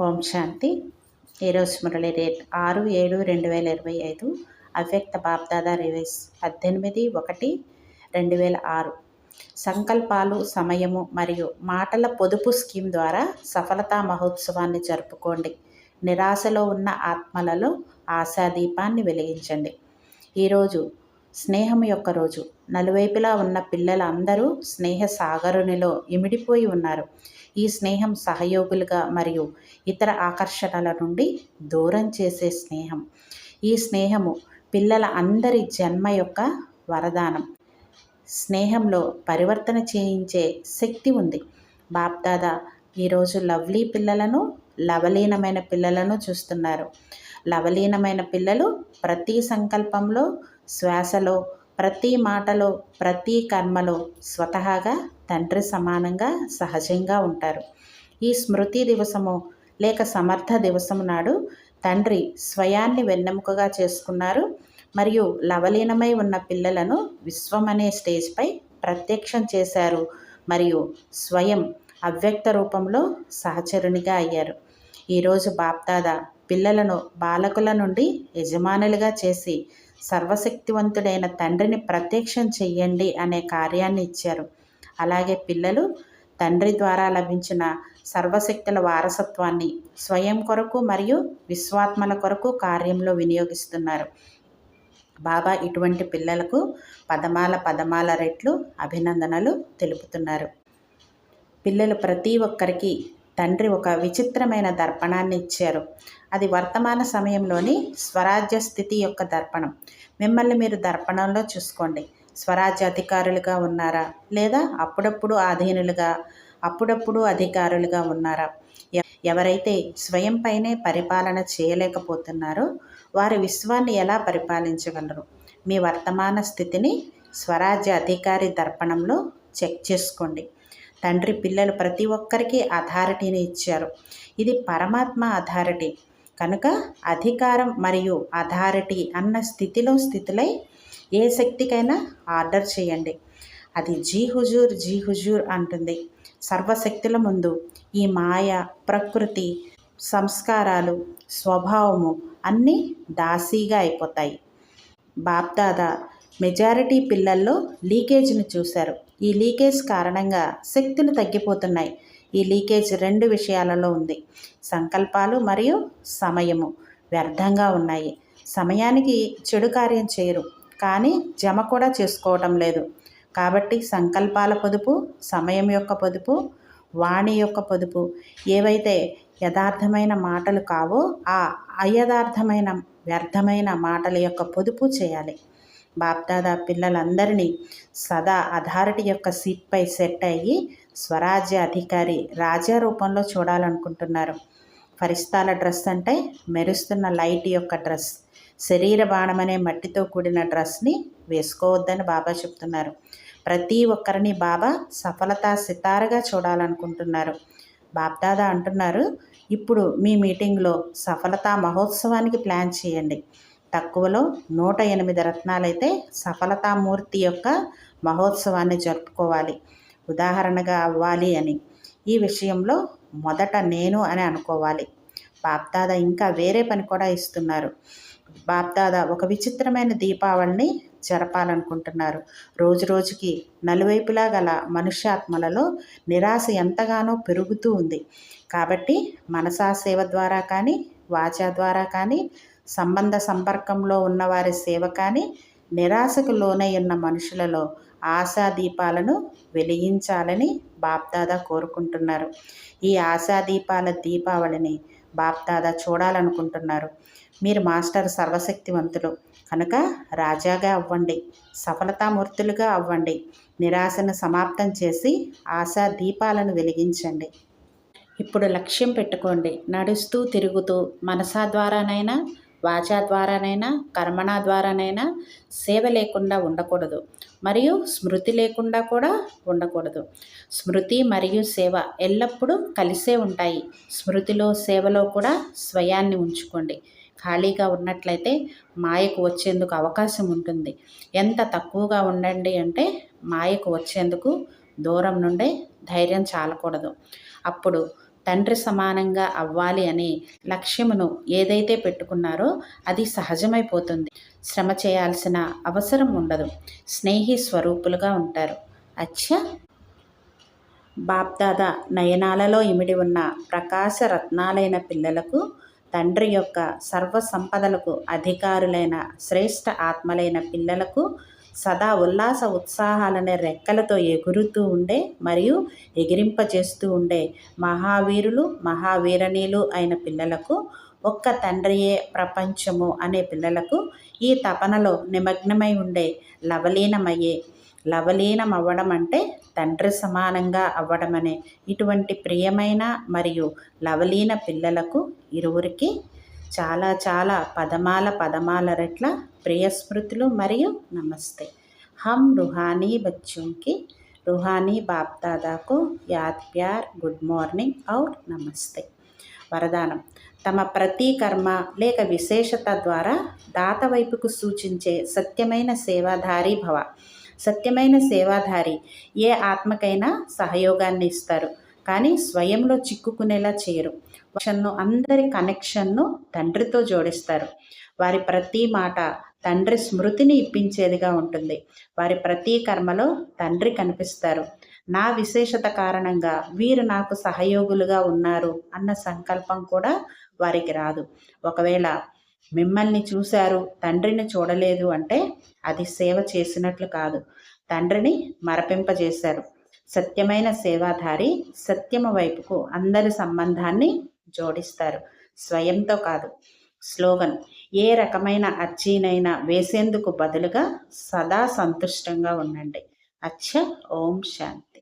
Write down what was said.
ఓం శాంతి. ఈరోజు మురళి డేట్ 6/7/2025. అవ్యక్త బాప్దాదా రివైజ్ 18/1/2006. సంకల్పాలు, సమయము మరియు మాటల పొదుపు స్కీమ్ ద్వారా సఫలతా మహోత్సవాన్ని జరుపుకోండి. నిరాశలో ఉన్న ఆత్మలలో ఆశాదీపాన్ని వెలిగించండి. ఈరోజు స్నేహం యొక్క రోజు. నలువైపులా ఉన్న పిల్లలందరూ స్నేహ సాగరునిలో ఇమిడిపోయి ఉన్నారు. ఈ స్నేహం సహయోగులుగా మరియు ఇతర ఆకర్షణల నుండి దూరం చేసే స్నేహం. ఈ స్నేహము పిల్లల అందరి జన్మ యొక్క వరదానం. స్నేహంలో పరివర్తన చేయించే శక్తి ఉంది. బాప్దాదా ఈరోజు లవ్లీ పిల్లలను, లవలీనమైన పిల్లలను చూస్తున్నారు. లవలీనమైన పిల్లలు ప్రతి సంకల్పంలో, శ్వాసలో, ప్రతి మాటలో, ప్రతి కర్మలో స్వతహాగా తండ్రి సమానంగా సహజంగా ఉంటారు. ఈ స్మృతి దివసము లేక సమర్థ దివసము నాడు తండ్రి స్వయాన్ని వెన్నెముకగా చేసుకున్నారు మరియు లవలీనమై ఉన్న పిల్లలను విశ్వం అనే స్టేజ్పై ప్రత్యక్షం చేశారు మరియు స్వయం అవ్యక్త రూపంలో సహచరునిగా అయ్యారు. ఈరోజు బాప్దాదా పిల్లలను బాలకుల నుండి యజమానులుగా చేసి సర్వశక్తివంతుడైన తండ్రిని ప్రత్యక్షం చెయ్యండి అనే కార్యాన్ని ఇచ్చారు. అలాగే పిల్లలు తండ్రి ద్వారా లభించిన సర్వశక్తుల వారసత్వాన్ని స్వయం కొరకు మరియు విశ్వాత్మల కొరకు కార్యంలో వినియోగిస్తున్నారు. బాబా ఇటువంటి పిల్లలకు పదమాల రెట్లు అభినందనలు తెలుపుతున్నారు. పిల్లలు ప్రతి ఒక్కరికి తండ్రి ఒక విచిత్రమైన దర్పణాన్ని ఇచ్చారు. అది వర్తమాన సమయంలోని స్వరాజ్య స్థితి యొక్క దర్పణం. మిమ్మల్ని మీరు దర్పణంలో చూసుకోండి. స్వరాజ్య అధికారులుగా ఉన్నారా లేదా అప్పుడప్పుడు ఆధీనులుగా, అప్పుడప్పుడు అధికారులుగా ఉన్నారా? ఎవరైతే స్వయంపైనే పరిపాలన చేయలేకపోతున్నారో వారి విశ్వాన్ని ఎలా పరిపాలించగలరు? మీ వర్తమాన స్థితిని స్వరాజ్య అధికారి దర్పణంలో చెక్ చేసుకోండి. తండ్రి పిల్లలు ప్రతి ఒక్కరికి అథారిటీని ఇచ్చారు. ఇది పరమాత్మ అథారిటీ కనుక అధికారం మరియు అథారిటీ అన్న స్థితిలై ఏ శక్తికైనా ఆర్డర్ చేయండి. అది జీ హుజూర్ అంటుంది. సర్వశక్తుల ముందు ఈ మాయ, ప్రకృతి, సంస్కారాలు, స్వభావము అన్నీ దాసీగా అయిపోతాయి. బాప్దాదా మెజారిటీ పిల్లల్లో లీకేజ్ని చూశారు. ఈ లీకేజ్ కారణంగా శక్తులు తగ్గిపోతున్నాయి. ఈ లీకేజ్ 2 విషయాలలో ఉంది. సంకల్పాలు మరియు సమయము వ్యర్థంగా ఉన్నాయి. సమయానికి చెడు కార్యం చేయరు, కానీ జమ కూడా చేసుకోవటం లేదు. కాబట్టి సంకల్పాల పొదుపు, సమయం యొక్క పొదుపు, వాణి యొక్క పొదుపు, ఏవైతే యథార్థమైన మాటలు కావో ఆ అయథార్థమైన వ్యర్థమైన మాటల యొక్క పొదుపు చేయాలి. బాప్దాదా పిల్లలందరినీ సదా అథారిటీ యొక్క సీట్పై సెట్ అయ్యి స్వరాజ్య అధికారి రాజా రూపంలో చూడాలనుకుంటున్నారు. ఫరిస్తాల డ్రెస్ అంటే మెరుస్తున్న లైట్ యొక్క డ్రెస్. శరీర బాణమనే మట్టితో కూడిన డ్రెస్ని వేసుకోవద్దని బాబా చెప్తున్నారు. ప్రతి ఒక్కరిని బాబా సఫలతా సితారగా చూడాలనుకుంటున్నారు. బాప్దాదా అంటున్నారు, ఇప్పుడు మీ మీటింగ్లో సఫలతా మహోత్సవానికి ప్లాన్ చేయండి. తక్కువలో 108 రత్నాలైతే సఫలతామూర్తి యొక్క మహోత్సవాన్ని జరుపుకోవాలి. ఉదాహరణగా అవ్వాలి అని ఈ విషయంలో మొదట నేను అని అనుకోవాలి. బాప్దాదా ఇంకా వేరే పని కూడా ఇస్తున్నారు. బాప్దాదా ఒక విచిత్రమైన దీపావళిని జరపాలనుకుంటున్నారు. రోజుకి నలువైపులా గల మనుష్యాత్మలలో నిరాశ ఎంతగానో పెరుగుతూ ఉంది. కాబట్టి మనసా సేవ ద్వారా కానీ, వాచా ద్వారా కానీ, సంబంధ సంపర్కంలో ఉన్నవారి సేవ కానీ నిరాశకు లోనై ఉన్న మనుషులలో ఆశా దీపాలను వెలిగించాలని బాప్దాదా కోరుకుంటున్నారు. ఈ ఆశా దీపాల దీపావళిని బాప్దాదా చూడాలనుకుంటున్నారు. మీరు మాస్టర్ సర్వశక్తివంతులు కనుక రాజాగా అవ్వండి, సఫలతామూర్తులుగా అవ్వండి. నిరాశను సమాప్తం చేసి ఆశా దీపాలను వెలిగించండి. ఇప్పుడు లక్ష్యం పెట్టుకోండి. నడుస్తూ తిరుగుతూ మనసా ద్వారానైనా, వాచా ద్వారానైనా, కర్మణ ద్వారానైనా సేవ లేకుండా ఉండకూడదు మరియు స్మృతి లేకుండా కూడా ఉండకూడదు. స్మృతి మరియు సేవ ఎల్లప్పుడూ కలిసే ఉంటాయి. స్మృతిలో, సేవలో కూడా స్వయాన్ని ఉంచుకోండి. ఖాళీగా ఉన్నట్లయితే మాయకు వచ్చేందుకు అవకాశం ఉంటుంది. ఎంత తక్కువగా ఉండండి అంటే మాయకు వచ్చేందుకు దూరం నుండే ధైర్యం చాలకూడదు. అప్పుడు తండ్రి సమానంగా అవ్వాలి అనే లక్ష్యమును ఏదైతే పెట్టుకున్నారో అది సహజమైపోతుంది. శ్రమ చేయాల్సిన అవసరం ఉండదు. స్నేహి స్వరూపులుగా ఉంటారు. అచ్చా, బాప్దాదా నయనాలలో ఇమిడి ఉన్న ప్రకాశ రత్నాలైన పిల్లలకు, తండ్రి యొక్క సర్వ సంపదలకు అధికారులైన శ్రేష్ఠ ఆత్మలైన పిల్లలకు, సదా ఉల్లాస ఉత్సాహాలనే రెక్కలతో ఎగురుతూ ఉండే మరియు ఎగిరింపజేస్తూ ఉండే మహావీరులు మహావీరణీలు అయిన పిల్లలకు, ఒక్క తండ్రియే ప్రపంచము అనే పిల్లలకు, ఈ తపనలో నిమగ్నమై ఉండే లవలీనమవ్వడం అంటే తండ్రి సమానంగా అవ్వడమనే ఇటువంటి ప్రియమైన మరియు లవలీన పిల్లలకు ఇరువురికి చాలా చాలా పదమాల రెట్ల ప్రియస్మృతులు మరియు నమస్తే. హమ్ రుహానీ బచ్చోంకి రుహానీ బాప్దాదాకు యాద్ ప్యార్ గుడ్ మార్నింగ్ ఔర్ నమస్తే. వరదానం: తమ ప్రతి కర్మ లేక విశేషత ద్వారా దాత వైపుకు సూచించే సత్యమైన సేవాధారి భవ. సత్యమైన సేవాధారి ఏ ఆత్మకైనా సహయోగాన్ని ఇస్తారు, కానీ స్వయంలో చిక్కుకునేలా చేయరు. అందరి కనెక్షన్ను తండ్రితో జోడిస్తారు. వారి ప్రతి మాట తండ్రి స్మృతిని ఇప్పించేదిగా ఉంటుంది. వారి ప్రతి కర్మలో తండ్రి కనిపిస్తారు. నా విశేషత కారణంగా వీరు నాకు సహయోగులుగా ఉన్నారు అన్న సంకల్పం కూడా వారికి రాదు. ఒకవేళ మిమ్మల్ని చూశారు, తండ్రిని చూడలేదు అంటే అది సేవ చేసినట్లు కాదు, తండ్రిని మరపింపజేశారు. సత్యమైన సేవాధారి సత్యము వైపుకు అందరి సంబంధాన్ని జోడిస్తారు, స్వయంతో కాదు. స్లోగన్: ఏ రకమైన అర్జీనైనా వేసేందుకు బదులుగా సదా సంతుష్టంగా ఉండండి. అచ్చ, ఓం శాంతి.